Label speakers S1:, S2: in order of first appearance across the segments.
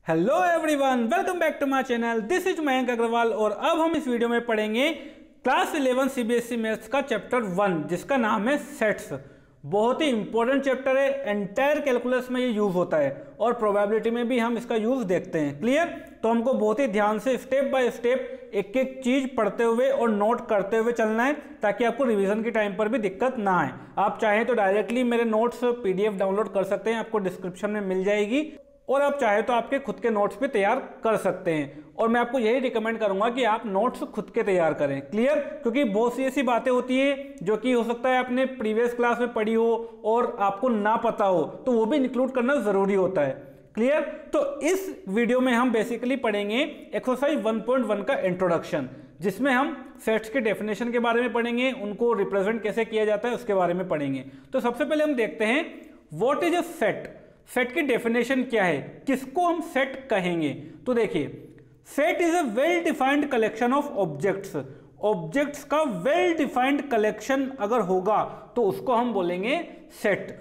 S1: Hello everyone, welcome back to my channel. This is Mayank Agarwal और अब हम इस वीडियो में पढ़ेंगे क्लास 11 सीबीएसई मैथ्स का चैप्टर 1 जिसका नाम है सेट्स। बहुत ही इंपॉर्टेंट चैप्टर है, एंटायर कैलकुलस में ये यूज होता है और प्रोबेबिलिटी में भी हम इसका यूज देखते हैं। क्लियर? तो हमको बहुत ही ध्यान से स्टेप बाय स्टेप एक एक चीज पढ़ते हुए और नोट करते हुए चलना है ताकि आपको रिवीजन के टाइम पर भी दिक्कत ना आए। आप चाहें तो डायरेक्टली मेरे नोट्स पीडीएफ डाउनलोड कर सकते हैं, आपको डिस्क्रिप्शन में मिल जाएगी, और आप चाहे तो आपके खुद के नोट्स भी तैयार कर सकते हैं। और मैं आपको यही रिकमेंड करूंगा कि आप नोट्स खुद के तैयार करें। क्लियर? क्योंकि बहुत सी ऐसी बातें होती है जो कि हो सकता है आपने प्रीवियस क्लास में पढ़ी हो और आपको ना पता हो, तो वो भी इंक्लूड करना जरूरी होता है। क्लियर? तो इस वीडियो में हम बेसिकली पढ़ेंगे एक्सरसाइज 1.1 का इंट्रोडक्शन, जिसमें हम सेट्स के डेफिनेशन के बारे में पढ़ेंगे, उनको रिप्रेजेंट कैसे किया जाता है उसके बारे में पढ़ेंगे। तो सबसे पहले हम देखते हैं what is a set. Set की डेफिनेशन क्या है, किसको हम सेट कहेंगे? तो देखिए, set is a well defined collection of objects. Objects का वेल डिफाइंड कलेक्शन अगर होगा तो उसको हम बोलेंगे सेट।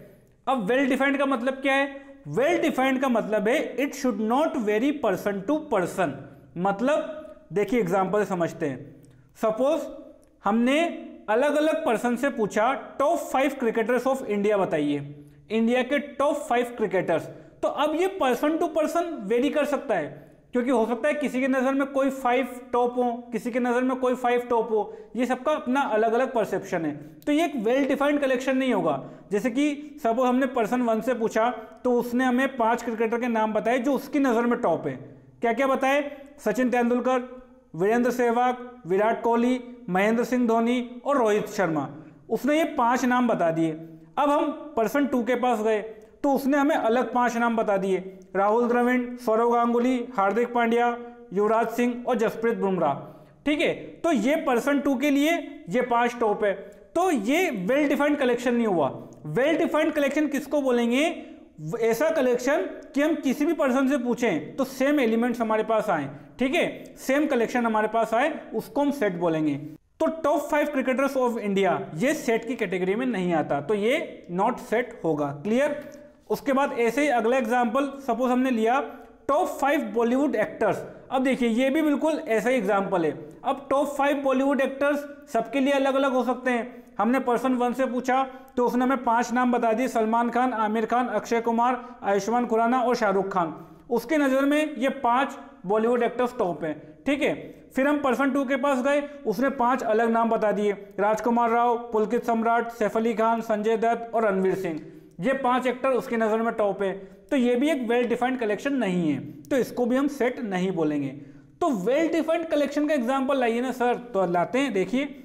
S1: अब वेल डिफाइंड का मतलब क्या है? वेल डिफाइंड का मतलब है it should not vary person to person. मतलब देखिए एग्जांपल समझते हैं। सपोज हमने अलग अलग पर्सन से पूछा टॉप 5 क्रिकेटर्स ऑफ इंडिया बताइए, इंडिया के टॉप 5 क्रिकेटर्स। तो अब ये पर्सन टू पर्सन वेरी कर सकता है, क्योंकि हो सकता है किसी के नजर में कोई 5 टॉप हो, किसी के नजर में कोई 5 टॉप हो। ये सबका अपना अलग अलग परसेप्शन है, तो ये एक वेल डिफाइंड कलेक्शन नहीं होगा। जैसे कि सपोज हमने पर्सन 1 से पूछा तो उसने हमें 5 क्रिकेटर के नाम बताए जो उसकी नजर में टॉप है। क्या क्या बताए? सचिन तेंदुलकर, वीरेंद्र सहवाग, विराट कोहली, महेंद्र सिंह धोनी और रोहित शर्मा। उसने ये 5 नाम बता दिए। अब हम पर्सन 2 के पास गए तो उसने हमें अलग 5 नाम बता दिए, राहुल द्रविड़, सौरव गांगुली, हार्दिक पांड्या, युवराज सिंह और जसप्रीत बुमराह। ठीक है, तो ये पर्सन 2 के लिए ये 5 टॉप है। तो ये वेल डिफाइंड कलेक्शन नहीं हुआ। वेल डिफाइंड कलेक्शन किसको बोलेंगे? ऐसा कलेक्शन कि हम किसी भी पर्सन से पूछें तो सेम एलिमेंट्स हमारे पास आए, ठीक है, सेम कलेक्शन हमारे पास आए, उसको हम सेट बोलेंगे। तो टॉप 5 क्रिकेटर्स ऑफ इंडिया ये सेट की कैटेगरी में नहीं आता, तो ये नॉट सेट होगा। क्लियर? उसके बाद ऐसे ही अगला एग्जांपल, सपोज हमने लिया टॉप 5 बॉलीवुड एक्टर्स। अब देखिए ये भी बिल्कुल ऐसा ही एग्जांपल है। अब टॉप 5 बॉलीवुड एक्टर्स सबके लिए अलग अलग हो सकते हैं। हमने पर्सन 1 से पूछा तो उसने हमें 5 नाम बता दिए, सलमान खान, आमिर खान, अक्षय कुमार, आयुष्मान खुराना और शाहरुख खान। उसके नजर में ये 5 बॉलीवुड एक्टर्स टॉप हैं। ठीक है, फिर हम पर्सन 2 के पास गए, उसने 5 अलग नाम बता दिए, राजकुमार राव, पुलकित सम्राट, सैफ अली खान, संजय दत्त और रणवीर सिंह। ये 5 एक्टर उसकी नजर में टॉप है, तो ये भी एक वेल डिफाइंड कलेक्शन नहीं है, तो इसको भी हम सेट नहीं बोलेंगे। तो वेल डिफाइंड कलेक्शन का एग्जांपल लाइए ना सर, तो लाते हैं। देखिए,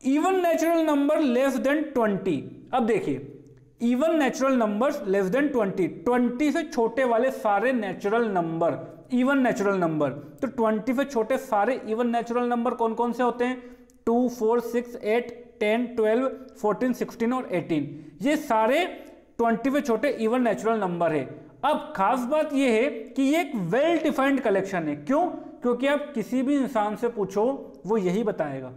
S1: even natural number less than 20। अब देखिए, even natural numbers less than 20 से छोटे वाले सारे natural number, even natural number. तो 20 से छोटे सारे इवन नेचुरल नंबर कौन कौन से होते हैं? 2, 4, 6, 8, 10, 12, 14, 16 और 18। ये सारे 20 से छोटे इवन नेचुरल नंबर है। अब खास बात यह है कि ये एक वेल डिफाइंड कलेक्शन है। क्यों? क्योंकि आप किसी भी इंसान से पूछो वो यही बताएगा।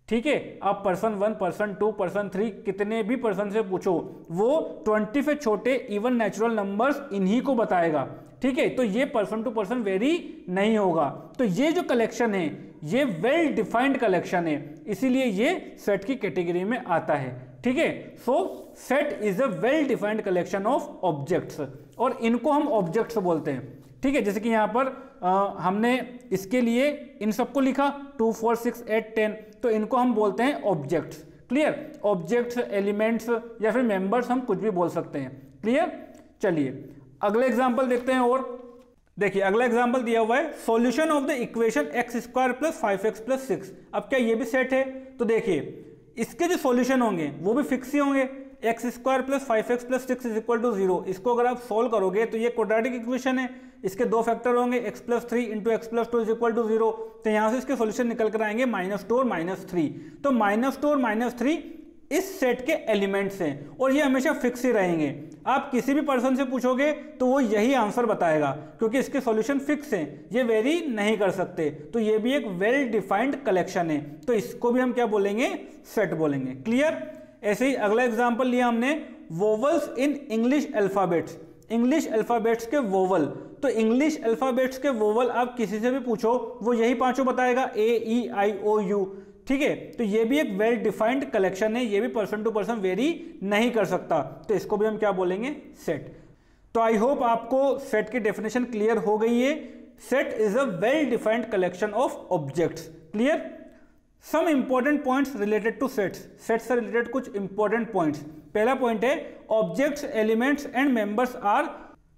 S1: ठीक है, आप पर्सन 1, पर्सन 2, पर्सन 3 कितने भी पर्सन से पूछो, वो 20 से छोटे इवन नेचुरल नंबर्स इन्हीं को बताएगा। ठीक है, तो ये पर्सन टू पर्सन वेरी नहीं होगा। तो ये जो कलेक्शन है ये वेल डिफाइंड कलेक्शन है, इसीलिए ये सेट की कैटेगरी में आता है। ठीक है, सो set is a well defined collection of objects, और इनको हम ऑब्जेक्ट्स बोलते हैं। ठीक है, जैसे कि यहां पर हमने इसके लिए इन सबको लिखा 2, 4, 6, 8, 10, तो इनको हम बोलते हैं ऑब्जेक्ट्स। क्लियर? ऑब्जेक्ट्स, एलिमेंट्स या फिर मेंबर्स हम कुछ भी बोल सकते हैं। क्लियर? चलिए अगले एग्जांपल देखते हैं। और देखिए अगला एग्जांपल दिया हुआ है, solution of the equation x² + 5x + 6। अब क्या ये भी सेट है? तो देखिए इसके जो सॉल्यूशन होंगे वो भी फिक्स ही होंगे। x² + 5x + 6 = 0। इसको अगर आप सोल्व करोगे तो ये क्वाड्रेटिक इक्वेशन है, इसके 2 फैक्टर होंगे, x + 3 × x + 2 = 0। तो यहां से इसके सॉल्यूशन निकल कर आएंगे -2 और -3। तो -2 और -3 इस सेट के एलिमेंट्स हैं और ये हमेशा फिक्स ही रहेंगे। आप किसी भी पर्सन से पूछोगे तो वो यही आंसर बताएगा, क्योंकि इसके सॉल्यूशन फिक्स हैं, ये वेरी नहीं कर सकते। तो ये भी एक वेल डिफाइंड कलेक्शन है, तो इसको भी हम क्या बोलेंगे? सेट बोलेंगे। क्लियर? ऐसे ही अगला एग्जांपल लिया हमने, vowels in English alphabets. English alphabets के वोवल। तो इंग्लिश अल्फ़ाबेट्स के वोवल आप किसी से भी पूछो वो यही पांचों बताएगा, AEIOU। ठीक है, तो ये भी एक वेल डिफाइंड कलेक्शन है, ये भी पर्सन टू पर्सन वेरी नहीं कर सकता, तो इसको भी हम क्या बोलेंगे, सेट। तो आई होप आपको सेट की डेफिनेशन क्लियर हो गई है। Set is a well defined collection of objects. Clear? Some important points related to sets. Set से रिलेटेड कुछ इंपॉर्टेंट पॉइंट्स। पहला पॉइंट है objects, elements and members are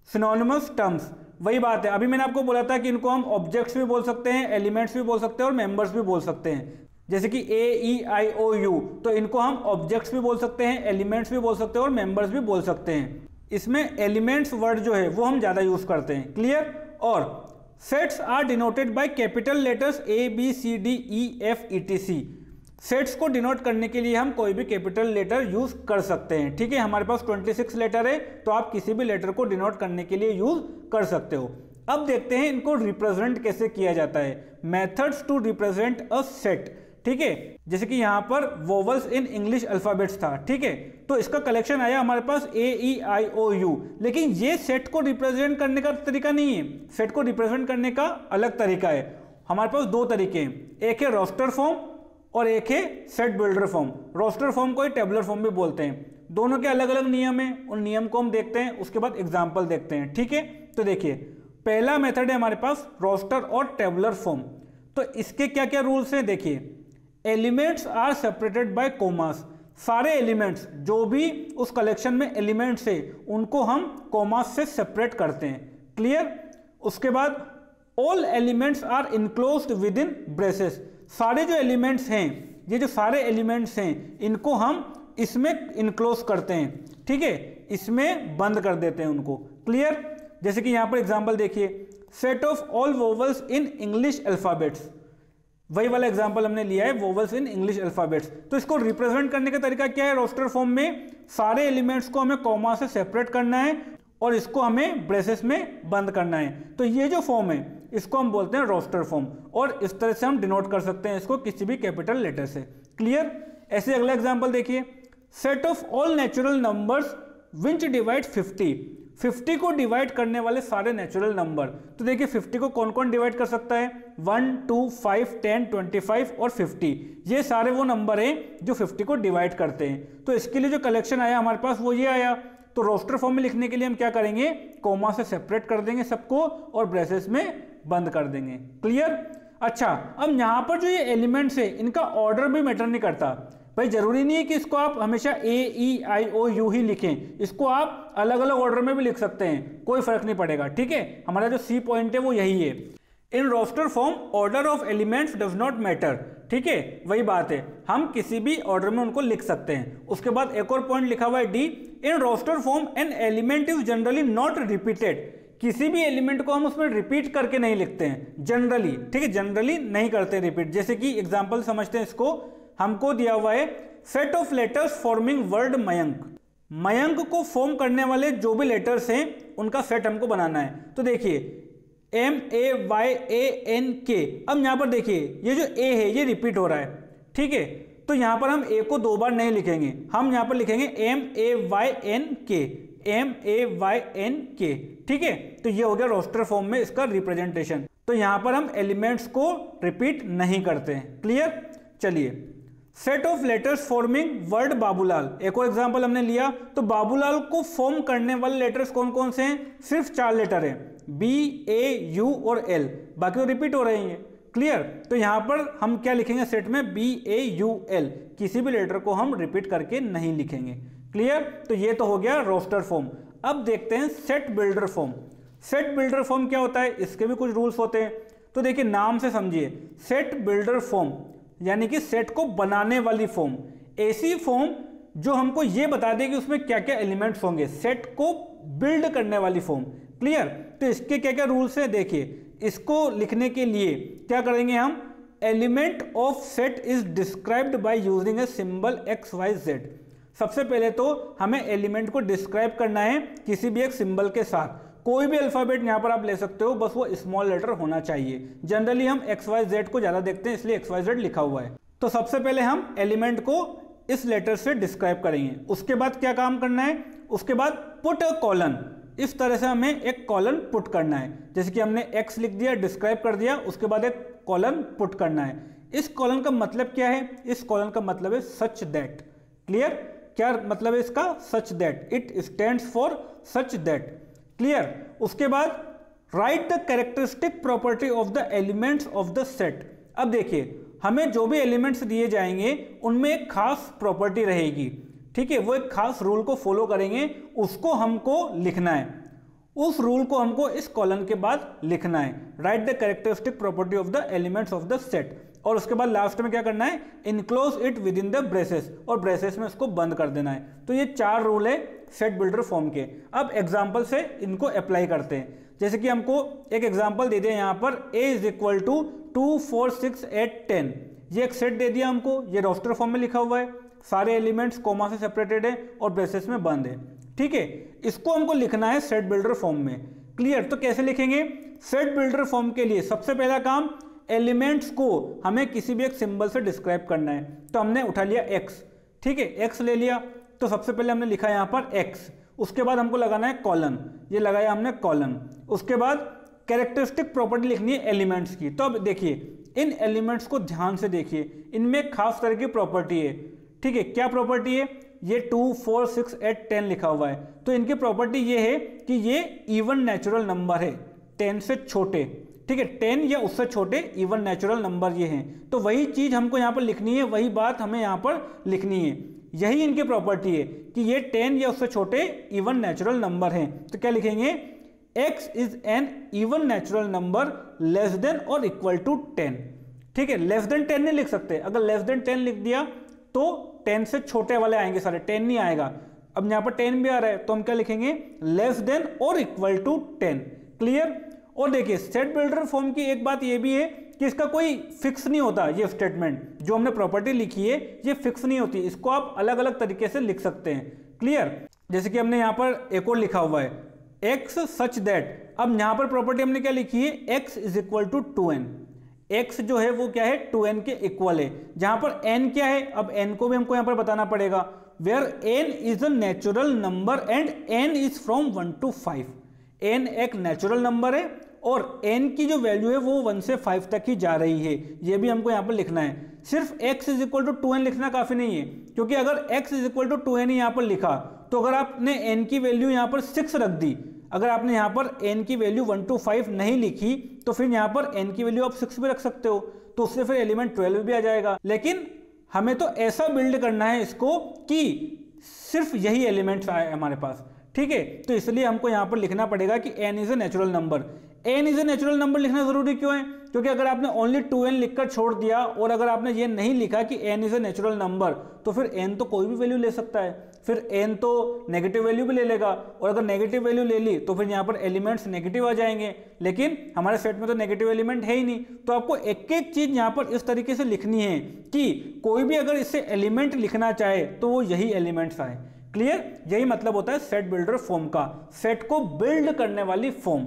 S1: synonymous terms. वही बात है, अभी मैंने आपको बोला था कि इनको हम ऑब्जेक्ट्स भी बोल सकते हैं, एलिमेंट्स भी बोल सकते हैं और मेंबर्स भी बोल सकते हैं। जैसे कि AEIOU, तो इनको हम ऑब्जेक्ट्स भी बोल सकते हैं, एलिमेंट्स भी बोल सकते हैं और मेंबर्स भी बोल सकते हैं। इसमें एलिमेंट्स वर्ड जो है वो हम ज़्यादा यूज करते हैं। क्लियर? और sets are denoted by capital letters ABCDEF ETC। Sets को डिनोट करने के लिए हम कोई भी कैपिटल लेटर यूज कर सकते हैं। ठीक है, हमारे पास 26 लेटर है, तो आप किसी भी लेटर को डिनोट करने के लिए यूज कर सकते हो। अब देखते हैं इनको रिप्रेजेंट कैसे किया जाता है। Methods to represent a set. ठीक है, जैसे कि यहाँ पर वोवल्स इन इंग्लिश अल्फाबेट्स था। ठीक है, तो इसका कलेक्शन आया हमारे पास AEIOU, लेकिन ये सेट को रिप्रेजेंट करने का तरीका नहीं है। सेट को रिप्रेजेंट करने का अलग तरीका है। हमारे पास दो तरीके हैं, एक है रोस्टर फॉर्म और एक है set builder form. Roster form को ही टेबुलर फॉर्म भी बोलते हैं। दोनों के अलग अलग नियम हैं, उन नियम को हम देखते हैं, उसके बाद एग्जाम्पल देखते हैं। ठीक है, तो देखिए पहला मेथड है हमारे पास रोस्टर और टेबुलर फॉर्म। तो इसके क्या क्या रूल्स हैं देखिए। Elements are separated by commas. सारे एलिमेंट्स जो भी उस कलेक्शन में एलिमेंट्स है उनको हम कोमास से सेपरेट करते हैं। क्लियर? उसके बाद all elements are enclosed within braces. सारे जो एलिमेंट्स हैं, ये जो सारे एलिमेंट्स हैं, इनको हम इसमें इनक्लोज करते हैं। ठीक है, इसमें बंद कर देते हैं उनको। क्लियर? जैसे कि यहां पर एग्जांपल देखिए, set of all vowels in English alphabets. वही वाला एग्जांपल हमने लिया है, वोवल्स इन इंग्लिश अल्फाबेट्स। तो इसको रिप्रेजेंट करने का तरीका क्या है? रोस्टर फॉर्म में सारे एलिमेंट्स को हमें कॉमा से सेपरेट करना है और इसको हमें ब्रेसेस में बंद करना है। तो ये जो फॉर्म है इसको हम बोलते हैं रोस्टर फॉर्म, और इस तरह से हम डिनोट कर सकते हैं इसको किसी भी कैपिटल लेटर से। क्लियर? ऐसे अगला एग्जांपल देखिए, set of all natural numbers which divide 50। 50 को डिवाइड करने वाले सारे नेचुरल नंबर। तो देखिए 50 को कौन कौन डिवाइड कर सकता है? 1, 2, 5, 10, 25 और 50। ये सारे वो नंबर हैं जो 50 को डिवाइड करते हैं। तो इसके लिए जो कलेक्शन आया हमारे पास वो ये आया। तो रोस्टर फॉर्म में लिखने के लिए हम क्या करेंगे? कोमा से सेपरेट कर देंगे सबको और ब्रेसेस में बंद कर देंगे। क्लियर? अच्छा, अब यहाँ पर जो ये एलिमेंट्स है इनका ऑर्डर भी मैटर नहीं करता। भाई जरूरी नहीं है कि इसको आप हमेशा AEIOU ही लिखें, इसको आप अलग अलग ऑर्डर में भी लिख सकते हैं, कोई फर्क नहीं पड़ेगा। ठीक है, हमारा जो C पॉइंट है वो यही है। In roster form order of elements does not matter. ठीक है, वही बात है, हम किसी भी ऑर्डर में उनको लिख सकते हैं। उसके बाद एक और पॉइंट लिखा हुआ है D, in roster form an element is generally not repeated. किसी भी एलिमेंट को हम उसमें रिपीट करके नहीं लिखते हैं जनरली। ठीक है, जनरली नहीं करते रिपीट। जैसे कि एग्जाम्पल समझते हैं इसको, हमको दिया हुआ है set of letters forming word Mayank. Mayank को फॉर्म करने वाले जो भी लेटर्स हैं उनका सेट हमको बनाना है। तो देखिए MAYANK। अब यहां पर देखिए ये जो A है ये रिपीट हो रहा है। ठीक है, तो यहां पर हम A को दो बार नहीं लिखेंगे, हम यहां पर लिखेंगे MAYNK। MAYNK। ठीक है, तो ये हो गया रोस्टर फॉर्म में इसका रिप्रेजेंटेशन। तो यहां पर हम एलिमेंट्स को रिपीट नहीं करते हैं। क्लियर? चलिए, set of letters forming word Babulal. एक और एग्जांपल हमने लिया। तो बाबूलाल को फॉर्म करने वाले लेटर्स कौन कौन से हैं? सिर्फ 4 लेटर हैं, B, A, U और L, बाकी तो रिपीट हो रहे हैं। क्लियर? तो यहां पर हम क्या लिखेंगे सेट में? B, A, U, L। किसी भी लेटर को हम रिपीट करके नहीं लिखेंगे। क्लियर? तो ये तो हो गया रोस्टर फॉर्म। अब देखते हैं set builder form. Set builder form क्या होता है? इसके भी कुछ रूल्स होते हैं। तो देखिए नाम से समझिए, सेट बिल्डर फॉर्म यानी कि सेट को बनाने वाली फॉर्म। ऐसी फॉर्म जो हमको ये बता दे कि उसमें क्या क्या एलिमेंट्स होंगे, सेट को बिल्ड करने वाली फॉर्म। क्लियर? तो इसके क्या क्या रूल्स हैं देखिए। इसको लिखने के लिए क्या करेंगे हम? Element of set is described by using a symbol XYZ। सबसे पहले तो हमें एलिमेंट को डिस्क्राइब करना है किसी भी एक सिंबल के साथ। कोई भी अल्फाबेट यहाँ पर आप ले सकते हो, बस वो स्मॉल लेटर होना चाहिए। जनरली हम XYZ को ज़्यादा देखते हैं, इसलिए XYZ लिखा हुआ है। तो सबसे पहले हम एलिमेंट को इस लेटर से डिस्क्राइब करेंगे। उसके बाद क्या काम करना है? उसके बाद पुट अ कॉलन। इस तरह से हमें एक कॉलन पुट करना है। जैसे कि हमने x लिख दिया, डिस्क्राइब कर दिया, उसके बाद एक कॉलन पुट करना है। इस कॉलन का मतलब क्या है? इस कॉलन का मतलब है सच दैट। क्लियर? क्या मतलब है इसका? Such that, it stands for such that. Clear? उसके बाद right the characteristic property of the elements of the set. अब देखिए, हमें जो भी एलिमेंट्स दिए जाएंगे उनमें एक खास प्रॉपर्टी रहेगी, ठीक है, वो एक खास रूल को फॉलो करेंगे, उसको हमको लिखना है। उस रूल को हमको इस कॉलन के बाद लिखना है, write the characteristic property of the elements of the set. और उसके बाद लास्ट में क्या करना है? Enclose it with in the braces, और ब्रेसेस में उसको बंद कर देना है। तो ये 4 रूल है सेट बिल्डर फॉर्म के। अब एग्जाम्पल से इनको अप्लाई करते हैं। जैसे कि हमको एक एग्जाम्पल दे दिया यहाँ पर, a इज इक्वल टू 2 4 6 8 10। ये एक सेट दे दिया हमको, ये रोस्टर फॉर्म में लिखा हुआ है, सारे एलिमेंट्स कॉमा से सेपरेटेड है और ब्रेसेस में बंद है, ठीक है। इसको हमको लिखना है सेट बिल्डर फॉर्म में। क्लियर? तो कैसे लिखेंगे? सेट बिल्डर फॉर्म के लिए सबसे पहला काम, एलिमेंट्स को हमें किसी भी एक सिंबल से डिस्क्राइब करना है। तो हमने उठा लिया x, ठीक है, x ले लिया। तो सबसे पहले हमने लिखा यहाँ पर x, उसके बाद हमको लगाना है कॉलन, ये लगाया हमने कॉलन। उसके बाद कैरेक्टरिस्टिक प्रॉपर्टी लिखनी है एलिमेंट्स की। तो अब देखिए, इन एलिमेंट्स को ध्यान से देखिए, इनमें खास तरह की प्रॉपर्टी है, ठीक है। क्या प्रॉपर्टी है? ये 2 4 6 8 10 लिखा हुआ है, तो इनकी प्रॉपर्टी ये है कि ये इवन नेचुरल नंबर है, 10 से छोटे, ठीक है, 10 या उससे छोटे इवन नेचुरल नंबर ये हैं। तो वही चीज हमको यहाँ पर लिखनी है, वही बात हमें यहाँ पर लिखनी है, यही इनकी प्रॉपर्टी है कि ये 10 या उससे छोटे इवन नेचुरल नंबर हैं। तो क्या लिखेंगे? x is N even natural number less than और इक्वल टू 10, ठीक है। लेस देन 10 नहीं लिख सकते, अगर लेस देन 10 लिख दिया तो 10 से छोटे वाले आएंगे सारे, 10 नहीं आएगा। अब यहाँ पर 10 भी आ रहा है, तो हम क्या लिखेंगे? लेस देन और इक्वल टू 10। क्लियर? और देखिए, सेट बिल्डर फॉर्म की एक बात ये भी है कि इसका कोई फिक्स नहीं होता। ये स्टेटमेंट जो हमने प्रॉपर्टी लिखी है ये फिक्स नहीं होती, इसको आप अलग अलग तरीके से लिख सकते हैं। क्लियर? जैसे कि हमने यहाँ पर एक और लिखा हुआ है, x सच दैट। अब यहाँ पर प्रॉपर्टी हमने क्या लिखी है? x is equal to 2n। x जो है वो क्या है? 2n के इक्वल है। जहां पर n क्या है? अब n को भी हमको यहाँ पर बताना पड़ेगा, where n is a natural number and n is from 1 to 5। n एक नेचुरल नंबर है और n की जो वैल्यू है वो 1 से 5 तक ही जा रही है, ये भी हमको यहाँ पर लिखना है। सिर्फ x is equal to 2n लिखना काफी नहीं है, क्योंकि अगर x is equal to 2n ही यहाँ पर लिखा, तो अगर आपने n की वैल्यू यहाँ पर 6 रख दी, अगर आपने यहाँ पर n की वैल्यू 1 to 5 नहीं लिखी, तो फिर यहाँ पर n की वैल्यू आप 6 भी रख सकते हो, तो उससे फिर एलिमेंट 12 भी आ जाएगा। लेकिन हमें तो ऐसा बिल्ड करना है इसको कि सिर्फ यही एलिमेंट्स आए हमारे पास, ठीक है। तो इसलिए हमको यहाँ पर लिखना पड़ेगा कि n is a natural number. n is a natural number लिखना जरूरी क्यों है? क्योंकि अगर आपने ओनली 2n लिखकर छोड़ दिया और अगर आपने ये नहीं लिखा कि n is a natural number, तो फिर n तो कोई भी वैल्यू ले सकता है, फिर n तो नेगेटिव वैल्यू भी ले लेगा, और अगर नेगेटिव वैल्यू ले ली तो फिर यहाँ पर एलिमेंट्स नेगेटिव आ जाएंगे। लेकिन हमारे सेट में तो नेगेटिव एलिमेंट है ही नहीं, तो आपको एक एक चीज यहाँ पर इस तरीके से लिखनी है कि कोई भी अगर इससे एलिमेंट लिखना चाहे तो वो यही एलिमेंट्स आए। क्लियर? यही मतलब होता है सेट बिल्डर फॉर्म का, सेट को बिल्ड करने वाली फॉर्म।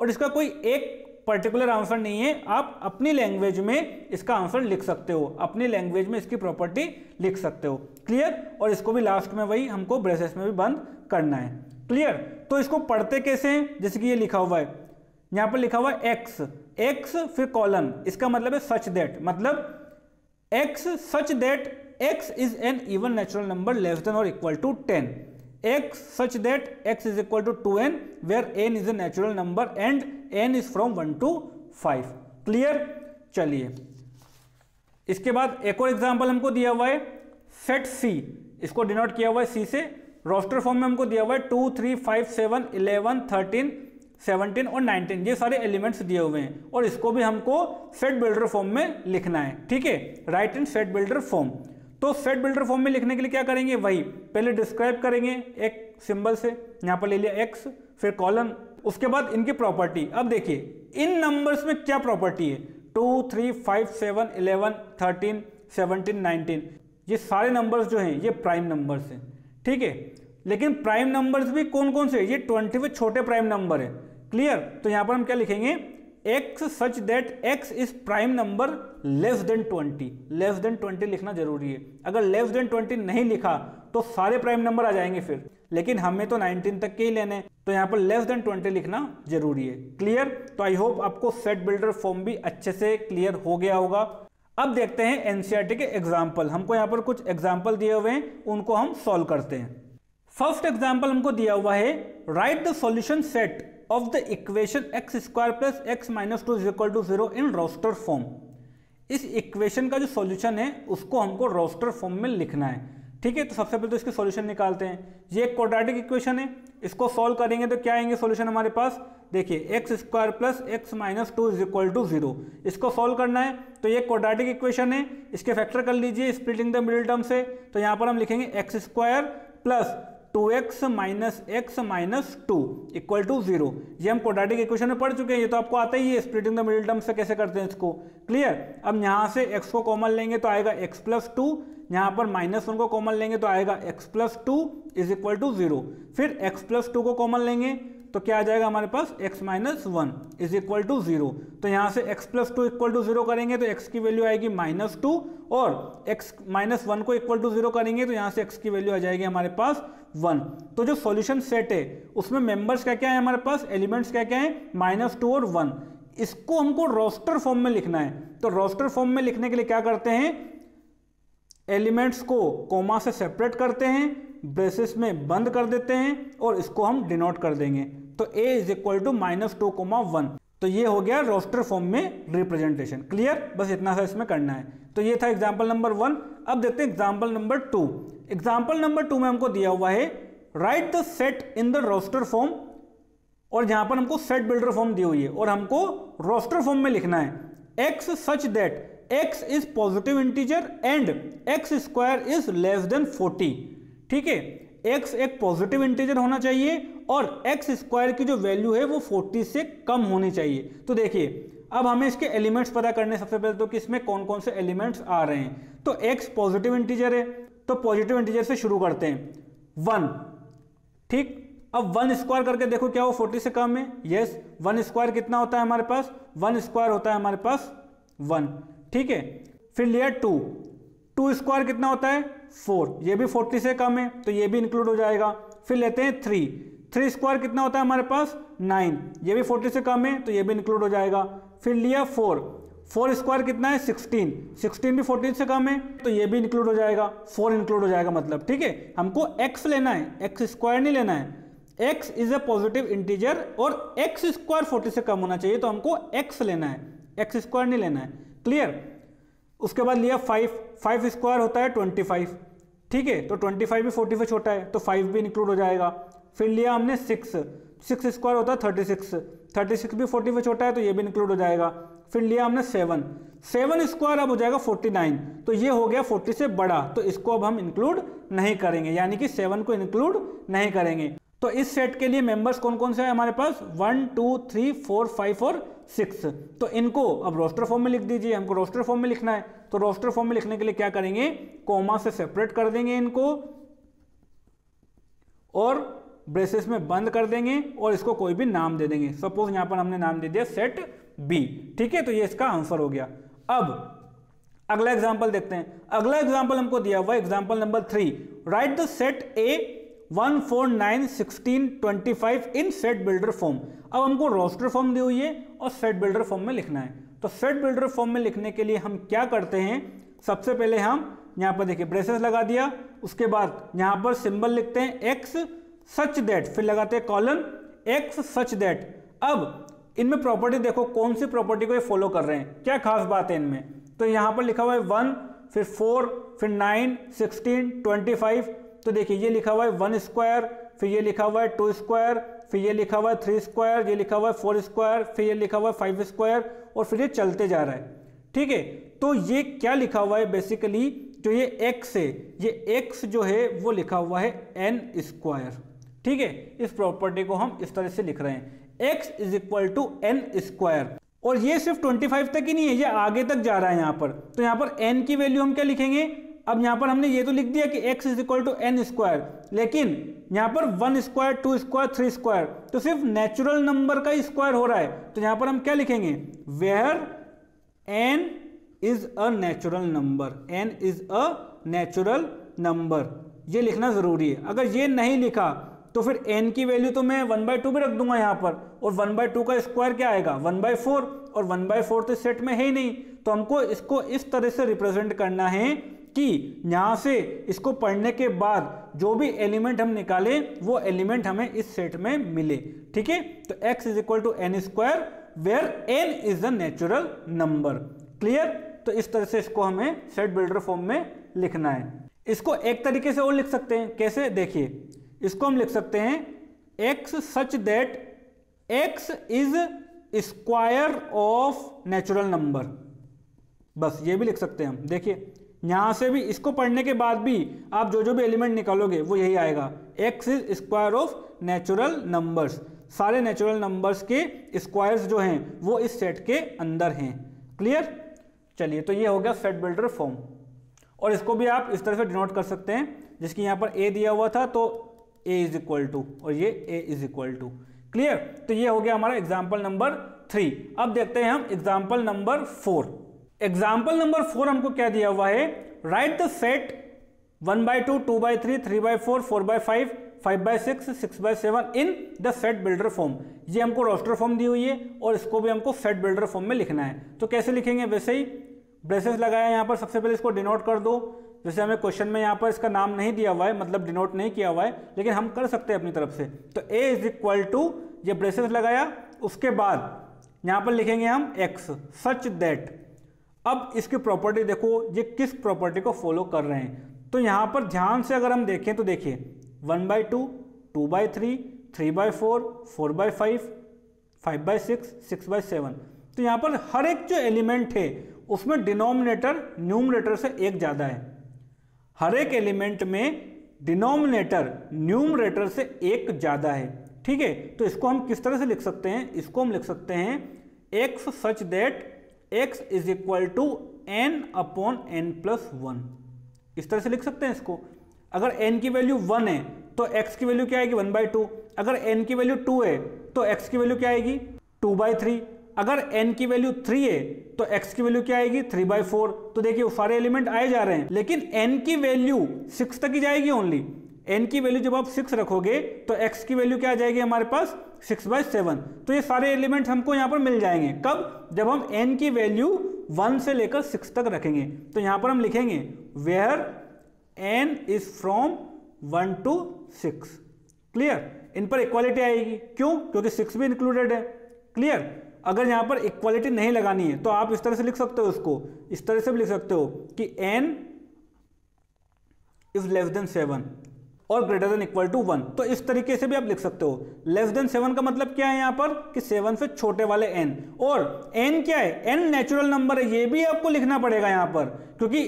S1: और इसका कोई एक पर्टिकुलर आंसर नहीं है, आप अपनी लैंग्वेज में इसका आंसर लिख सकते हो, अपनी लैंग्वेज में इसकी प्रॉपर्टी लिख सकते हो। क्लियर? और इसको भी लास्ट में वही हमको ब्रेसेस में भी बंद करना है। क्लियर? तो इसको पढ़ते कैसे हैं? जैसे कि ये लिखा हुआ है, यहाँ पर लिखा हुआ है x फिर कॉलन, इसका मतलब है सच दैट, मतलब x such that x is an even natural number less than or equal to 10. x such that x is equal to 2n where n is a natural number and n is from 1 to 5. Clear? चलिए, इसके बाद एक और example हमको दिया हुआ है set c, इसको डिनोट किया हुआ है c से। रोस्टर फॉर्म में हमको दिया हुआ है 2 3 5 7 11 13 17 और 19, ये सारे एलिमेंट्स दिए हुए हैं, और इसको भी हमको सेट बिल्डर फॉर्म में लिखना है। ठीक है, राइट इन सेट बिल्डर फॉर्म। तो सेट बिल्डर फॉर्म में लिखने के लिए क्या करेंगे? वही पहले डिस्क्राइब करेंगे एक सिंबल से, यहाँ पर ले लिया x, फिर कॉलन, उसके बाद इनकी प्रॉपर्टी। अब देखिए इन नंबर्स में क्या प्रॉपर्टी है, 2 3 5 7 11 13 17 19, ये सारे नंबर्स जो हैं ये प्राइम नंबर्स हैं। ठीक है, लेकिन प्राइम नंबर्स भी कौन कौन से? ये 20 छोटे प्राइम नंबर है। क्लियर? तो यहाँ पर हम क्या लिखेंगे? x such that x is prime number less than 20। Less than 20 लिखना जरूरी है। अगर लेस देन 20 नहीं लिखा तो सारे प्राइम नंबर आ जाएंगे फिर, लेकिन हमें तो 19 तक के ही लेने हैं, तो यहाँ पर लेस देन 20 लिखना जरूरी है। क्लियर? तो आई होप आपको सेट बिल्डर फॉर्म भी अच्छे से क्लियर हो गया होगा। अब देखते हैं एनसीईआरटी के एग्जाम्पल। हमको यहाँ पर कुछ एग्जाम्पल दिए हुए हैं, उनको हम सॉल्व करते हैं। फर्स्ट एग्जाम्पल हमको दिया हुआ है, write the solution set of the equation x square plus x minus 2 is equal to 0 in roster form. इस इक्वेशन का जो सॉल्यूशन है उसको हमको रोस्टर फॉर्म में लिखना है। ठीक है, तो सबसे पहले तो इसके सॉल्यूशन निकालते हैं। ये एक क्वाड्रेटिक इक्वेशन है, इसको सॉल्व करेंगे तो क्या आएंगे सॉल्यूशन हमारे पास? देखिए x square plus x minus 2 is equal to 0। इसको सॉल्व करना है तो ये क्वाड्रेटिक इक्वेशन है, इसके फैक्टर कर लीजिए स्प्लिटिंग द मिडिल टर्म से। तो यहाँ पर हम लिखेंगे x square plus 2x minus x minus 2 equal to 0। ये हम क्वाड्रेटिक इक्वेशन में पढ़ चुके हैं, ये तो आपको आता ही है स्प्लिटिंग द मिडिल टर्म से कैसे करते हैं इसको। क्लियर? अब यहाँ से x को कॉमन लेंगे तो आएगा x प्लस 2, यहाँ पर -1 को कॉमन लेंगे तो आएगा x plus 2 is equal to 0। फिर x प्लस 2 को कॉमन लेंगे तो क्या आ जाएगा हमारे पास? x minus 1 is equal to 0। तो यहाँ से x प्लस 2 इक्वल टू 0 करेंगे तो x की वैल्यू आएगी -2, और x माइनस 1 को इक्वल टू 0 करेंगे तो यहाँ से x की वैल्यू आ जाएगी हमारे पास 1। तो जो सॉल्यूशन सेट है उसमें मेंबर्स क्या क्या है हमारे पास, एलिमेंट्स क्या क्या है? -2 और 1। इसको हमको रोस्टर फॉर्म में लिखना है। तो रोस्टर फॉर्म में लिखने के लिए क्या करते हैं, एलिमेंट्स को कोमा से सेपरेट करते हैं, ब्रेसेस में बंद कर देते हैं और इसको हम डिनोट कर देंगे। तो a इज इक्वल टू -2, 1। तो ये हो गया रोस्टर फॉर्म में रिप्रेजेंटेशन। क्लियर? बस इतना सा इसमें करना है। तो ये था एग्जाम्पल नंबर 1। अब देखते हैं एग्जाम्पल नंबर 2। एग्जाम्पल नंबर 2 में हमको दिया हुआ है, write the set in the roster form, और जहां पर हमको सेट बिल्डर फॉर्म दी हुई है और हमको रोस्टर फॉर्म में लिखना है x such that x is positive integer and x square is less than 40। ठीक है, x एक पॉजिटिव इंटीजर होना चाहिए और x स्क्वायर की जो वैल्यू है वो 40 से कम होनी चाहिए। तो देखिए अब हमें इसके एलिमेंट्स पता करने, सबसे पहले तो कि इसमें कौन कौन से एलिमेंट्स आ रहे हैं। तो x पॉजिटिव इंटीजर है, तो पॉजिटिव इंटीजर से शुरू करते हैं, 1। ठीक, अब 1 स्क्वायर करके देखो क्या वो 40 से कम है? यस। 1 स्क्वायर कितना होता है हमारे पास? 1 स्क्वायर होता है हमारे पास 1। ठीक है, फिर लिया 2 स्क्वायर कितना होता है? 4, ये भी 40 से कम है तो ये भी इंक्लूड हो जाएगा। फिर लेते हैं 3 स्क्वायर कितना होता है हमारे पास? 9, ये भी 40 से कम है तो ये भी इंक्लूड हो जाएगा। फिर लिया 4 स्क्वायर कितना है? 16 भी 40 से कम है तो ये भी इंक्लूड हो जाएगा, 4 इंक्लूड हो जाएगा मतलब। ठीक है, हमको x लेना है, x स्क्वायर नहीं लेना है। x is a positive integer और x स्क्वायर 40 से कम होना चाहिए तो हमको x लेना है, x स्क्वायर नहीं लेना है। क्लियर? उसके बाद लिया 5 स्क्वायर होता है 25। ठीक है, तो 25 भी 40 से छोटा है तो 5 भी इंक्लूड हो जाएगा। फिर लिया हमने 6 स्क्वायर होता है 36 भी 40 से छोटा है तो ये भी इंक्लूड हो जाएगा। फिर लिया हमने 7 स्क्वायर अब हो जाएगा 49, तो ये हो गया 40 से बड़ा, तो इसको अब हम इंक्लूड नहीं करेंगे, यानी कि 7 को इंक्लूड नहीं करेंगे। तो इस सेट के लिए मेंबर्स कौन कौन से हैं हमारे पास? 1 2 3 4 5 और 6। तो इनको अब रोस्टर फॉर्म में लिख दीजिए, हमको रोस्टर फॉर्म में लिखना है। तो रोस्टर फॉर्म में लिखने के लिए क्या करेंगे, कोमा से सेपरेट कर देंगे इनको और ब्रेसेस में बंद कर देंगे और इसको कोई भी नाम दे देंगे। सपोज यहां पर हमने नाम दे दिया सेट बी। ठीक है, तो ये इसका आंसर हो गया। अब अगला एग्जाम्पल देखते हैं। अगला एग्जाम्पल हमको दिया हुआ है example number 3, right the set A 1 4 9 16 25 in set builder form. अब हमको रोस्टर फॉर्म दी हुई है और सेट बिल्डर फॉर्म में लिखना है। तो सेट बिल्डर फॉर्म में लिखने के लिए हम क्या करते हैं, सबसे पहले हम यहाँ पर देखिए ब्रेसेस लगा दिया, उसके बाद यहाँ पर सिंबल लिखते हैं एक्स सच दैट, फिर लगाते हैं कॉलन एक्स सच दैट। अब इनमें प्रॉपर्टी देखो कौन सी प्रॉपर्टी को ये फॉलो कर रहे हैं, क्या खास बात है इनमें। तो यहाँ पर लिखा हुआ है 1, फिर 4, फिर 9 16 25। तो देखिए ये लिखा हुआ है 1 स्क्वायर, फिर ये लिखा हुआ है 2 स्क्वायर, फिर ये लिखा हुआ है 3 स्क्वायर, ये लिखा हुआ है 4 स्क्वायर, फिर ये लिखा हुआ है 5 स्क्वायर और फिर ये चलते जा रहा है। ठीक है, तो ये क्या लिखा हुआ है बेसिकली, जो ये x है, ये x जो है वो लिखा हुआ है n स्क्वायर। ठीक है, इस प्रॉपर्टी को हम इस तरह से लिख रहे हैं, x is equal to n square. और ये सिर्फ 25 तक ही नहीं है, ये आगे तक जा रहा है यहाँ पर। तो यहाँ पर n की वैल्यू हम क्या लिखेंगे, अब यहाँ पर हमने ये तो लिख दिया कि x is equal to n square, लेकिन यहाँ पर 1 स्क्वायर 2 स्क्वायर 3 स्क्वायर तो सिर्फ नेचुरल नंबर का ही स्क्वायर हो रहा है। तो यहाँ पर हम क्या लिखेंगे, where n is a natural number, n is a natural number, ये लिखना जरूरी है। अगर ये नहीं लिखा तो फिर n की वैल्यू तो मैं 1/2 भी रख दूंगा यहाँ पर, और 1/2 का स्क्वायर क्या आएगा 1/4, और 1/4 तो सेट में है ही नहीं। तो हमको इसको इस तरह से रिप्रेजेंट करना है कि यहाँ से इसको पढ़ने के बाद जो भी एलिमेंट हम निकाले वो एलिमेंट हमें इस सेट में मिले। ठीक है, तो x is equal to n square where n is the natural number. Clear? तो इस तरह से इसको हमें सेट बिल्डर फॉर्म में लिखना है। इसको एक तरीके से और लिख सकते हैं, कैसे देखिए, इसको हम लिख सकते हैं x such that x is square of natural number, बस ये भी लिख सकते हैं हम। देखिए यहां से भी इसको पढ़ने के बाद भी आप जो भी एलिमेंट निकालोगे वो यही आएगा, x is square of natural numbers. सारे नेचुरल नंबर्स के स्क्वायर्स जो हैं वो इस सेट के अंदर हैं। क्लियर? चलिए, तो ये हो गया सेट बिल्डर फॉर्म, और इसको भी आप इस तरह से डिनोट कर सकते हैं, जिसकी यहाँ पर a दिया हुआ था तो a इज इक्वल टू, और ये a is equal to. Clear? तो ये हो गया हमारा एग्जाम्पल नंबर 3। अब देखते हैं हम एग्जाम्पल नंबर 4। एग्जाम्पल नंबर 4 हमको क्या दिया हुआ है, write the set 1/2 2/3 3/4 4/5 5/6 6/7 in the set builder form. ये हमको रोस्टर फॉर्म दी हुई है और इसको भी हमको सेट बिल्डर फॉर्म में लिखना है। तो कैसे लिखेंगे, वैसे ही ब्रेसेस लगाया यहाँ पर, सबसे पहले इसको डिनोट कर दो। जैसे हमें क्वेश्चन में यहाँ पर इसका नाम नहीं दिया हुआ है, मतलब डिनोट नहीं किया हुआ है, लेकिन हम कर सकते हैं अपनी तरफ से। तो a इज इक्वल टू, ये ब्रेसेस लगाया, उसके बाद यहाँ पर लिखेंगे हम x सच दैट। अब इसकी प्रॉपर्टी देखो, ये किस प्रॉपर्टी को फॉलो कर रहे हैं। तो यहाँ पर ध्यान से अगर हम देखें तो देखिए 1/2 2/3 3/4 4/5 5/6 6/7, तो यहाँ पर हर एक जो एलिमेंट है उसमें डिनोमिनेटर न्यूमरेटर से एक ज़्यादा है। हर एक एलिमेंट में डिनोमिनेटर न्यूमरेटर से एक ज़्यादा है। ठीक है, तो इसको हम किस तरह से लिख सकते हैं, इसको हम लिख सकते हैं x such that x is equal to n/n+1। इस तरह से लिख सकते हैं इसको। अगर n की वैल्यू 1 है तो x की वैल्यू क्या आएगी 1/2। अगर n की वैल्यू 2 है तो x की वैल्यू क्या आएगी 2/3। अगर n की वैल्यू 3 है तो x की वैल्यू क्या आएगी 3/4। तो देखिए सारे एलिमेंट आए जा रहे हैं, लेकिन n की वैल्यू 6 तक ही जाएगी ओनली। n की वैल्यू जब आप 6 रखोगे तो x की वैल्यू क्या आ जाएगी हमारे पास 6/7। तो ये सारे एलिमेंट्स हमको यहाँ पर मिल जाएंगे। कब? जब हम n की वैल्यू 1 से लेकर 6 तक रखेंगे। तो यहाँ पर हम लिखेंगे where n is from 1 to 6। Clear? इन पर इक्वालिटी आएगी, क्यों? क्योंकि 6 भी इंक्लूडेड है। क्लियर? अगर यहाँ पर इक्वालिटी नहीं लगानी है तो आप इस तरह से लिख सकते हो, इसको इस तरह से भी लिख सकते हो कि n इज लेस देन 7 और ग्रेटर देन इक्वल टू 1। तो इस तरीके से भी आप लिख सकते हो। लेस देन 7 का मतलब क्या है यहाँ पर कि 7 से छोटे वाले n, और n क्या है, n नेचुरल नंबर है, ये भी आपको लिखना पड़ेगा यहाँ पर, क्योंकि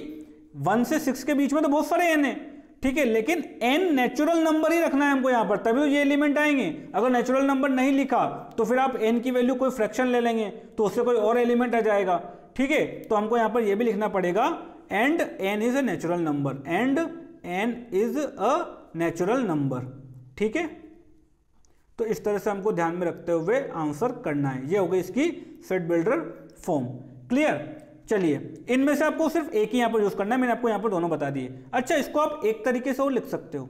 S1: 1 से 6 के बीच में तो बहुत सारे n है। ठीक है, लेकिन n नेचुरल नंबर ही रखना है हमको यहाँ पर, तभी तो ये एलिमेंट आएंगे। अगर नेचुरल नंबर नहीं लिखा तो फिर आप n की वैल्यू कोई फ्रैक्शन ले लेंगे तो उससे कोई और एलिमेंट आ जाएगा। ठीक है, तो हमको यहाँ पर ये भी लिखना पड़ेगा and n is a natural number, and n is a natural number. ठीक है, तो इस तरह से हमको ध्यान में रखते हुए आंसर करना है। ये हो गई इसकी सेट बिल्डर फॉर्म। क्लियर? चलिए, इनमें से आपको सिर्फ एक ही यहाँ पर यूज करना है, मैंने आपको यहाँ पर दोनों बता दिए। अच्छा, इसको आप एक तरीके से और लिख सकते हो।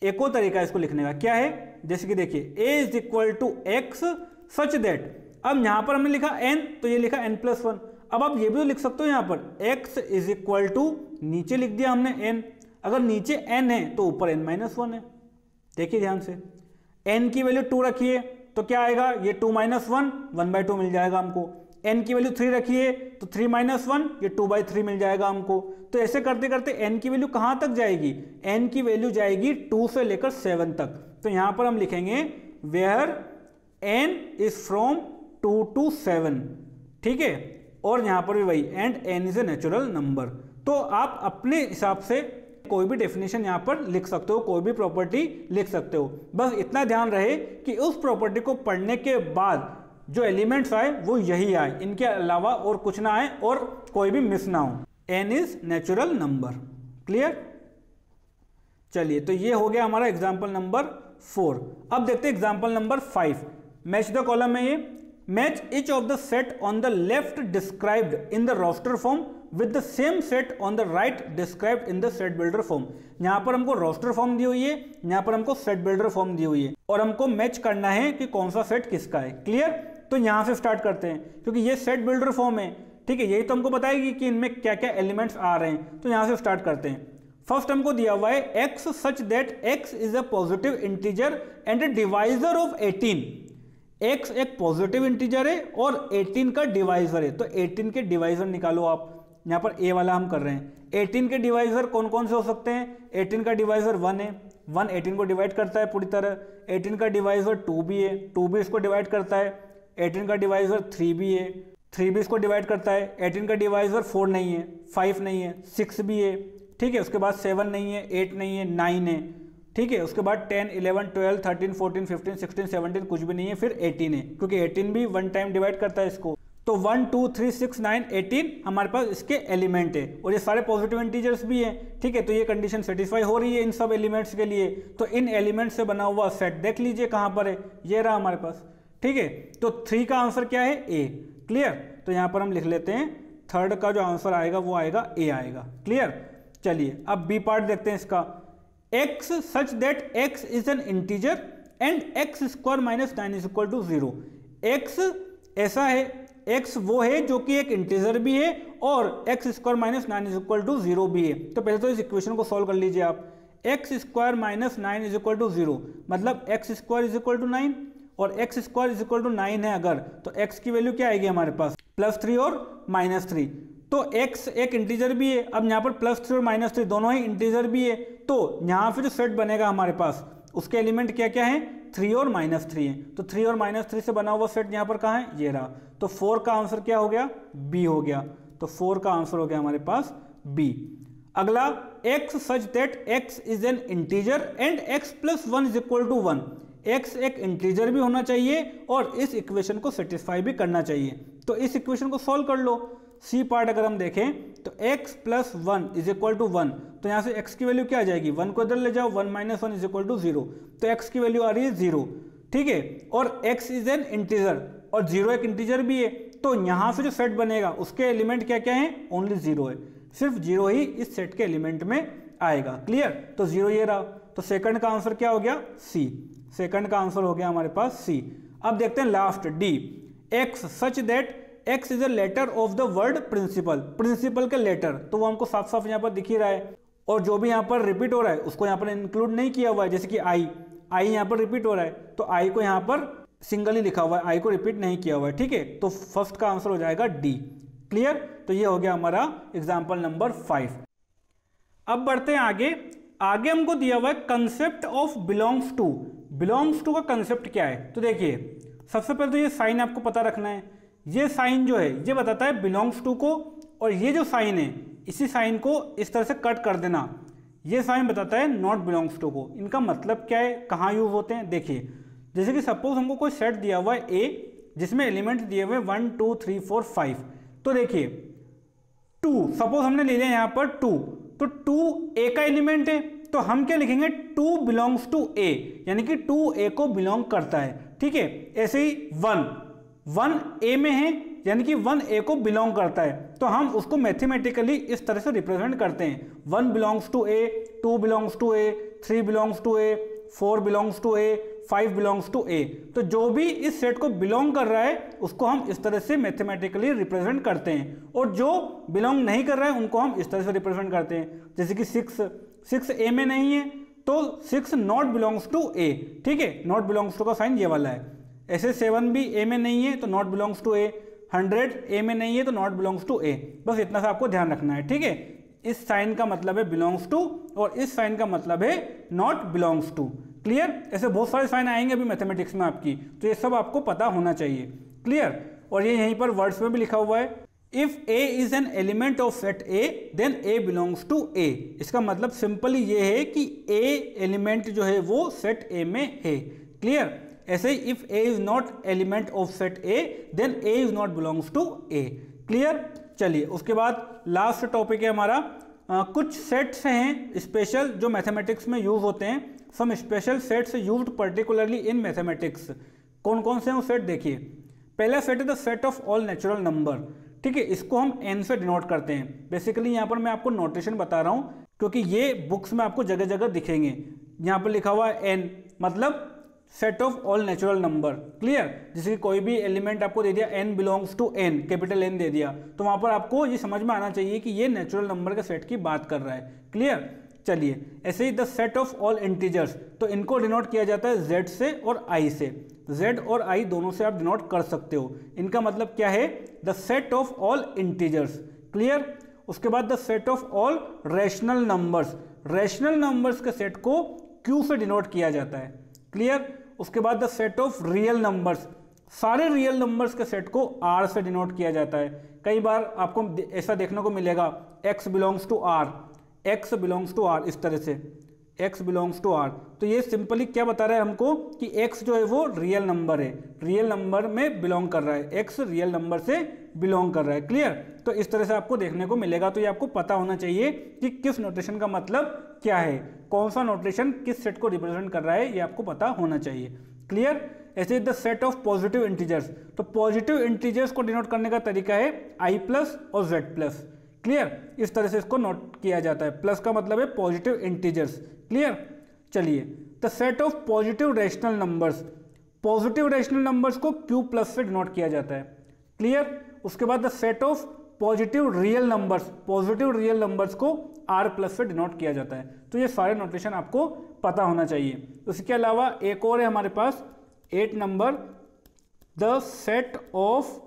S1: एक और तरीका इसको लिखने का क्या है, जैसे कि देखिए a is equal to x such that. अब यहाँ पर हमने लिखा n, तो ये लिखा n+1। अब आप ये भी तो लिख सकते हो यहाँ पर x इज इक्वल टू, नीचे लिख दिया हमने n, अगर नीचे n है तो ऊपर n-1 है। देखिए ध्यान से, n की वैल्यू 2 रखिए तो क्या आएगा, ये 2 - 1 1/2 मिल जाएगा हमको। n की वैल्यू 3 रखिए तो 3 - 1 ये 2/3 मिल जाएगा हमको। तो ऐसे करते करते n की वैल्यू कहाँ तक जाएगी, n की वैल्यू जाएगी 2 से लेकर 7 तक। तो यहाँ पर हम लिखेंगे where n is from 2 to 7। ठीक है, और यहाँ पर भी वही, and n is a natural number. तो आप अपने हिसाब से कोई भी डेफिनेशन यहाँ पर लिख सकते हो, कोई भी प्रॉपर्टी लिख सकते हो। बस इतना ध्यान रहे कि उस प्रॉपर्टी को पढ़ने के बाद जो एलिमेंट्स आए वो यही आए, इनके अलावा और कुछ ना आए और कोई भी मिस ना हो। n is natural number. Clear. चलिए, तो ये हो गया हमारा एग्जाम्पल नंबर 4। अब देखते हैं example number 5। Match the column में ये match each of the set on the left described in the roster form with the same set on the right described in the set builder form. यहाँ पर हमको roster form दी हुई है, यहाँ पर हमको सेट बिल्डर फॉर्म दी हुई है, और हमको मैच करना है कि कौन सा सेट किसका है। क्लियर। तो यहाँ से स्टार्ट करते हैं, क्योंकि ये सेट बिल्डर फॉर्म है, ठीक है, यही तो हमको बताएगी कि इनमें क्या क्या एलिमेंट्स आ रहे हैं। तो यहाँ से स्टार्ट करते हैं। फर्स्ट हमको दिया हुआ है x such that x is a positive integer and a divisor of 18। x एक पॉजिटिव इंटीजर है और 18 का डिवाइजर है। तो 18 के डिवाइजर निकालो आप। यहाँ पर a वाला हम कर रहे हैं। 18 के डिवाइजर कौन कौन से हो सकते हैं? 18 का डिवाइजर 1 है, 1 18 को डिवाइड करता है पूरी तरह। 18 का डिवाइजर 2 भी है, 2 भी इसको डिवाइड करता है। 18 का डिवाइजर 3 भी है, 3 भी इसको डिवाइड करता है। 18 का डिवाइजर 4 नहीं है, 5 नहीं है, 6 भी है, ठीक है। उसके बाद 7 नहीं है, 8 नहीं है, 9 है, ठीक है। उसके बाद 10 11 12 13 14 15 16 17 कुछ भी नहीं है, फिर 18 है, क्योंकि 18 भी 1 टाइम डिवाइड करता है इसको। तो 1 2 3 6 9 18 हमारे पास इसके एलिमेंट है, और ये सारे पॉजिटिव इंटीजर्स भी हैं, ठीक है। तो ये कंडीशन सेटिस्फाई हो रही है इन सब एलिमेंट्स के लिए। तो इन एलिमेंट्स से बना हुआ सेट देख लीजिए कहाँ पर है, ये रहा हमारे पास, ठीक है। तो 3 का आंसर क्या है? ए। क्लियर। तो यहाँ पर हम लिख लेते हैं थर्ड का जो आंसर आएगा वो आएगा ए आएगा। क्लियर। चलिए, अब बी पार्ट देखते हैं इसका। x such that x is an integer and x square minus 9 is equal to 0। x ऐसा है, x वो है जो कि एक इंटीजर भी है और x square minus 9 is equal to 0 भी है। तो पहले तो इस इक्वेशन को सॉल्व कर लीजिए आप। x square minus 9 is equal to 0 मतलब x square is equal to 9, और x square is equal to 9 है अगर, तो x की वैल्यू क्या आएगी हमारे पास? +3 और -3। तो x एक इंटीजर भी है। अब यहाँ पर +3 और -3 दोनों ही इंटीजर भी है, तो यहाँ पे जो सेट बनेगा हमारे पास उसके एलिमेंट क्या क्या है? 3 और -3 है। तो 3 और -3 से बना हुआ सेट यहाँ पर कहाँ है? ये रहा। तो 4 का आंसर क्या हो गया? बी हो गया। तो 4 का आंसर हो गया हमारे पास बी। अगला, x such that x is an integer and x + 1 is equal to 1। x एक इंटीजर भी होना चाहिए और इस इक्वेशन को सेटिस्फाई भी करना चाहिए। तो इस इक्वेशन को सॉल्व कर लो। सी पार्ट अगर हम देखें तो x + 1 इज इक्वल टू 1, तो यहाँ से x की वैल्यू क्या आ जाएगी? 1 को इधर ले जाओ, 1 - 1 इज इक्वल टू 0, तो x की वैल्यू आ रही है 0, ठीक है। और x इज एन इंटीजर और 0 एक इंटीजर भी है, तो यहाँ से जो सेट बनेगा उसके एलिमेंट क्या क्या हैं? ओनली 0 है, सिर्फ 0 ही इस सेट के एलिमेंट में आएगा। क्लियर। तो 0 ये रहा। तो सेकंड का आंसर क्या हो गया? सी। सेकंड का आंसर हो गया हमारे पास सी। अब देखते हैं last D. x such that x is a letter of the word principle. Principle के लेटर, तो वो हमको साफ साफ यहाँ पर दिख ही रहा है, और जो भी यहाँ पर रिपीट हो रहा है उसको यहाँ पर इंक्लूड नहीं किया हुआ है। जैसे कि आई यहाँ पर रिपीट हो रहा है, तो आई को यहाँ पर सिंगल ही लिखा हुआ है, आई को रिपीट नहीं किया हुआ है, ठीक है। तो फर्स्ट का आंसर हो जाएगा डी। क्लियर। तो ये हो गया हमारा एग्जाम्पल नंबर 5। अब बढ़ते हैं आगे। आगे हमको दिया हुआ है concept of belongs to. Belongs to का कंसेप्ट क्या है? तो देखिए, सबसे पहले तो ये साइन आपको पता रखना है। ये साइन जो है ये बताता है बिलोंग्स टू को, और ये जो साइन है इसी साइन को इस तरह से कट कर देना, ये साइन बताता है नॉट बिलोंग्स टू को। इनका मतलब क्या है, कहाँ यूज होते हैं? देखिए, जैसे कि सपोज हमको कोई सेट दिया हुआ है ए, जिसमें एलिमेंट दिए हुए 1 2 3 4 5। तो देखिए 2 सपोज हमने ले लिया यहाँ पर 2, तो 2 ए का एलिमेंट है, तो हम क्या लिखेंगे? 2 बिलोंग्स टू ए, यानी कि 2 ए को बिलोंग करता है, ठीक है। ऐसे ही 1 ए में है, यानी कि 1 ए को बिलोंग करता है, तो हम उसको मैथमेटिकली इस तरह से रिप्रेजेंट करते हैं। 1 belongs to A, 2 belongs to A, 3 belongs to A, 4 belongs to A, 5 belongs to A. तो जो भी इस सेट को बिलोंग कर रहा है उसको हम इस तरह से मैथमेटिकली रिप्रेजेंट करते हैं, और जो बिलोंग नहीं कर रहा है उनको हम इस तरह से रिप्रेजेंट करते हैं। जैसे कि 6 ए में नहीं है, तो 6 नॉट बिलोंग्स टू ए, ठीक है। नॉट बिलोंग्स टू का साइन ये वाला है। ऐसे 7 भी ए में नहीं है, तो नॉट बिलोंग्स टू ए। 100 ए में नहीं है, तो नॉट बिलोंग्स टू ए। बस इतना सा आपको ध्यान रखना है, ठीक है। इस साइन का मतलब है बिलोंग्स टू, और इस साइन का मतलब है नॉट बिलोंग्स टू। क्लियर। ऐसे बहुत सारे साइन आएंगे अभी मैथमेटिक्स में आपकी, तो ये सब आपको पता होना चाहिए। क्लियर। और ये यहीं पर वर्ड्स में भी लिखा हुआ है, if A is an element of set A then A belongs to A. इसका मतलब सिंपली ये है कि ए एलिमेंट जो है वो सेट ए में है। क्लियर। ऐसे ही if A is not element of set A then A is not belongs to A. Clear. चलिए, उसके बाद लास्ट टॉपिक है हमारा कुछ सेट्स हैं स्पेशल जो मैथमेटिक्स में यूज होते हैं। Some special sets used particularly in mathematics. कौन कौन से हैं वो सेट देखिए। पहला सेट है the set of all natural number. ठीक है, इसको हम n से डिनोट करते हैं। बेसिकली यहाँ पर मैं आपको नोटेशन बता रहा हूँ क्योंकि ये बुक्स में आपको जगह जगह दिखेंगे। यहाँ पर लिखा हुआ है n, मतलब set of all natural number. Clear, जैसे कि कोई भी एलिमेंट आपको दे दिया n belongs to n, capital N दे दिया, तो वहाँ पर आपको ये समझ में आना चाहिए कि ये नेचुरल नंबर के सेट की बात कर रहा है। क्लियर, चलिए ऐसे ही the set of all integers, तो इनको डिनोट किया जाता है z से और i से। z और i दोनों से आप डिनोट कर सकते हो। इनका मतलब क्या है, the set of all integers. Clear, उसके बाद the set of all rational numbers. Rational numbers के सेट को q से डिनोट किया जाता है। क्लियर, उसके बाद the set of real numbers. सारे रियल नंबर्स के सेट को r से डिनोट किया जाता है। कई बार आपको ऐसा देखने को मिलेगा x belongs to r, x belongs to r, इस तरह से x बिलोंग्स टू r। तो ये सिंपली क्या बता रहा है हमको कि x जो है वो रियल नंबर है, रियल नंबर में बिलोंग कर रहा है, x रियल नंबर से बिलोंग कर रहा है। क्लियर, तो इस तरह से आपको देखने को मिलेगा। तो ये आपको पता होना चाहिए कि किस नोटेशन का मतलब क्या है, कौन सा नोटेशन किस सेट को रिप्रेजेंट कर रहा है, ये आपको पता होना चाहिए। क्लियर, ऐसे the set of positive integers. तो पॉजिटिव इंटीजर्स को डिनोट करने का तरीका है i प्लस और z प्लस। क्लियर, इस तरह से इसको नोट किया जाता है। प्लस का मतलब है पॉजिटिव इंटीजर्स। क्लियर, चलिए the set of positive rational numbers. Positive rational numbers को q प्लस से डिनोट किया जाता है। क्लियर, उसके बाद the set of positive real numbers, positive real numbers को r प्लस से डिनोट किया जाता है। तो ये सारे नोटेशन आपको पता होना चाहिए। इसके अलावा एक और है हमारे पास 8 number, the set of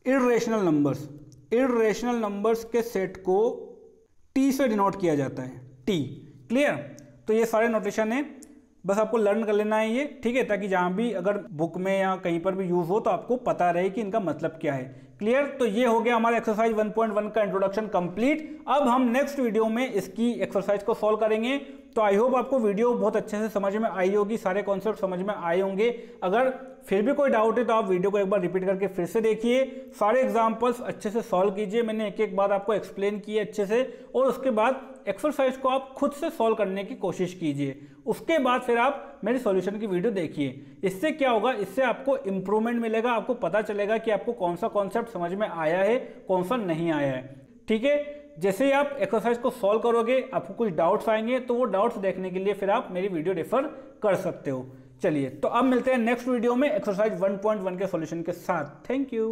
S1: irrational numbers. Irrational numbers के सेट को t से डिनोट किया जाता है, t। क्लियर, तो ये सारे नोटेशन है, बस आपको लर्न कर लेना है ये। ठीक है, ताकि जहाँ भी अगर बुक में या कहीं पर भी यूज हो तो आपको पता रहे कि इनका मतलब क्या है। क्लियर, तो ये हो गया हमारा एक्सरसाइज 1.1 का इंट्रोडक्शन कंप्लीट। अब हम नेक्स्ट वीडियो में इसकी एक्सरसाइज को सॉल्व करेंगे। तो आई होप आपको वीडियो बहुत अच्छे से समझ में आई होगी, सारे कॉन्सेप्ट समझ में आए होंगे। अगर फिर भी कोई डाउट है तो आप वीडियो को एक बार रिपीट करके फिर से देखिए, सारे एग्जाम्पल्स अच्छे से सॉल्व कीजिए। मैंने एक एक बात आपको एक्सप्लेन की है अच्छे से, और उसके बाद एक्सरसाइज को आप खुद से सॉल्व करने की कोशिश कीजिए। उसके बाद फिर आप मेरी सॉल्यूशन की वीडियो देखिए। इससे क्या होगा, इससे आपको इंप्रूवमेंट मिलेगा, आपको पता चलेगा कि आपको कौन सा कॉन्सेप्ट समझ में आया है, कौन सा नहीं आया है। ठीक है, जैसे ही आप एक्सरसाइज को सॉल्व करोगे आपको कुछ डाउट्स आएंगे, तो वो डाउट्स देखने के लिए फिर आप मेरी वीडियो रेफर कर सकते हो। चलिए, तो अब मिलते हैं नेक्स्ट वीडियो में एक्सरसाइज 1.1 के सॉल्यूशन के साथ। Thank you.